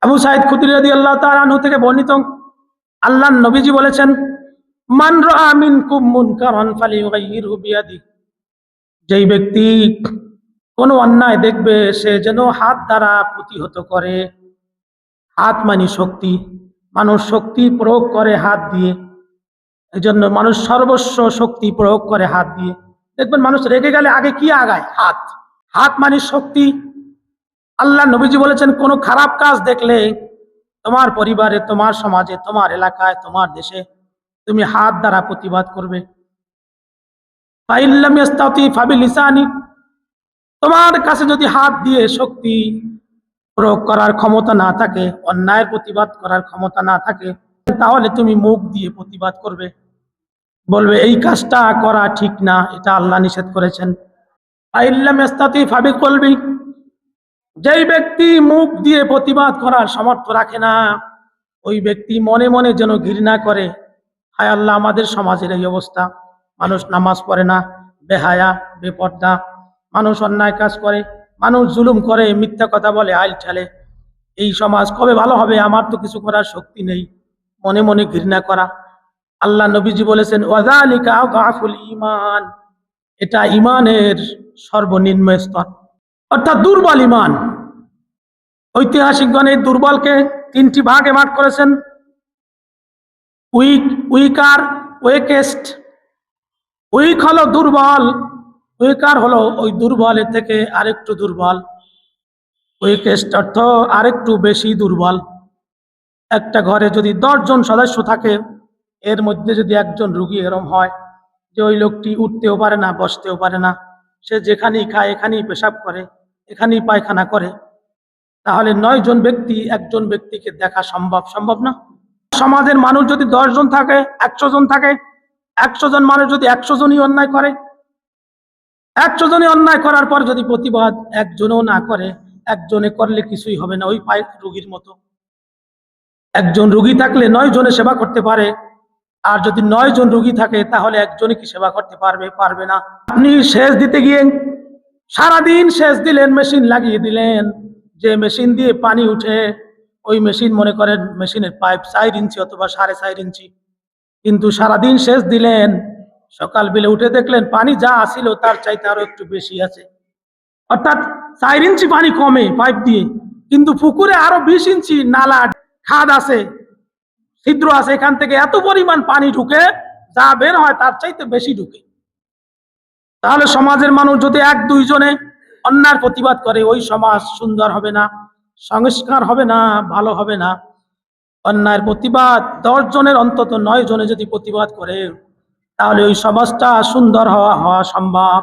আবু সাঈদ খুদরি রাদিয়াল্লাহু তাআলা আনহু থেকে বর্ণিত, আল্লাহর নবীজি বলেছেন, মান রাআ মিনকুম মুনকারান ফালিয়ুগাইয়িরহু বিয়াদিহি, যেই ব্যক্তি কোনো অন্যায় দেখবে সে যেন হাত দ্বারা প্রতিহত করে। হাত মানে শক্তি, মানুষ শক্তি প্রয়োগ করে হাত দিয়ে। এই জন্য মানুষ সর্বস্ব শক্তি প্রয়োগ করে হাত দিয়ে। দেখবেন মানুষ রেগে গেলে আগে কি আগায়? হাত। হাত মানে শক্তি। আল্লাহ নবীজি বলেছেন, কোনো খারাপ কাজ দেখলে তোমার পরিবারে, তোমার সমাজে, তোমার এলাকায়, তোমার দেশে তুমি হাত দ্বারা প্রতিবাদ করবে। ফাইল্লাম ইস্তাতি ফাবিলিসানি, তোমার কাছে যদি হাত দিয়ে শক্তি প্রয়োগ করার ক্ষমতা না থাকে, অন্যায়ের প্রতিবাদ করার ক্ষমতা না থাকে, তাহলে তুমি মুখ দিয়ে প্রতিবাদ করবে, বলবে এই কাজটা করা ঠিক না, এটা আল্লাহ নিষেধ করেছেন। ফাইল্লাম ইস্তাতি ফাবিকলবি, যেই ব্যক্তি মুখ দিয়ে প্রতিবাদ করার সামর্থ্য রাখে না, ওই ব্যক্তি মনে মনে যেন ঘৃণা করে, হায় আল্লাহ, আমাদের সমাজের এই অবস্থা, মানুষ নামাজ পড়ে না, বেহায়া, বেপর্দা, মানুষ অন্যায় কাজ করে, মানুষ জুলুম করে, মিথ্যা কথা বলে, আইল ঠেলে, এই সমাজ কবে ভালো হবে? আমার তো কিছু করার শক্তি নেই, মনে মনে ঘৃণা করা। আল্লাহ নবীজি বলেছেন, ওয়াযালিকা আযআফুল ঈমান, এটা ঈমানের সর্বনিম্ন স্তর, অর্থাৎ দুর্বল ঈমান। ঐতিহাসিকগণ এই দুর্বলকে তিনটি ভাগে ভাগ করেছেন, উইক, উইকার, ওয়েকেস্ট। উইক হলো দুর্বল, উইকার হলো ওই দুর্বলের থেকে আরেকটু দুর্বল, ওয়েকেস্ট অর্থ আরেকটু বেশি দুর্বল। একটা ঘরে যদি 10 জন সদস্য থাকে, এর মধ্যে যদি একজন রোগী এরম হয় যে ওই লোকটি উঠতেও পারে না, বসতেও পারে না, সে যেখানেই খায় এখানেই পেশাব করে, এখানেই পায়খানা করে, তাহলে 9 জন ব্যক্তি একজন ব্যক্তিকে দেখা সম্ভব? সম্ভব না। সমাজের মানুষ যদি 10 জন থাকে, 100 জন থাকে, 100 জন মানুষ যদি 100 জনই অন্যায় করে, 100 জনই অন্যায় করার পর যদি প্রতিবাদ একজনও না করে, একজনে করলে কিছুই হবে না, ওই পায় রোগীর মতো। একজন রোগী থাকলে 9 জনে সেবা করতে পারে, আর যদি 9 জন রোগী থাকে তাহলে একজনে কি সেবা করতে পারবে? পারবে না। আপনি সেচ দিতে গিয়ে সারাদিন সেচ দিলেন, মেশিন লাগিয়ে দিলেন, যে মেশিন দিয়ে পানি উঠে, ওই মেশিন মনে করেন মেশিনের পাইপ 4 ইঞ্চি অথবা 4.5 ইঞ্চি, কিন্তু সারাদিন সেচ দিলেন, সকাল বেলা উঠে দেখলেন পানি যা আসিল তার চাইতে আরো একটু বেশি আছে, অর্থাৎ 4 ইঞ্চি পানি কমে পাইপ দিয়ে, কিন্তু পুকুরে আরো 20 ইঞ্চি নালা, খাদ আছে, ছিদ্র আছে, এখান থেকে এত পরিমাণ পানি ঢুকে, যা বের হয় তার চাইতে বেশি ঢুকে। তাহলে সমাজের মানুষ যদি 1-2 জনে অন্যায়ের প্রতিবাদ করে, ওই সমাজ সুন্দর হবে না, সংস্কার হবে না, ভালো হবে না। অন্যায়ের প্রতিবাদ 10 জনের অন্তত 9 জনে যদি প্রতিবাদ করে, তাহলে ওই সমাজটা সুন্দর হওয়া সম্ভব।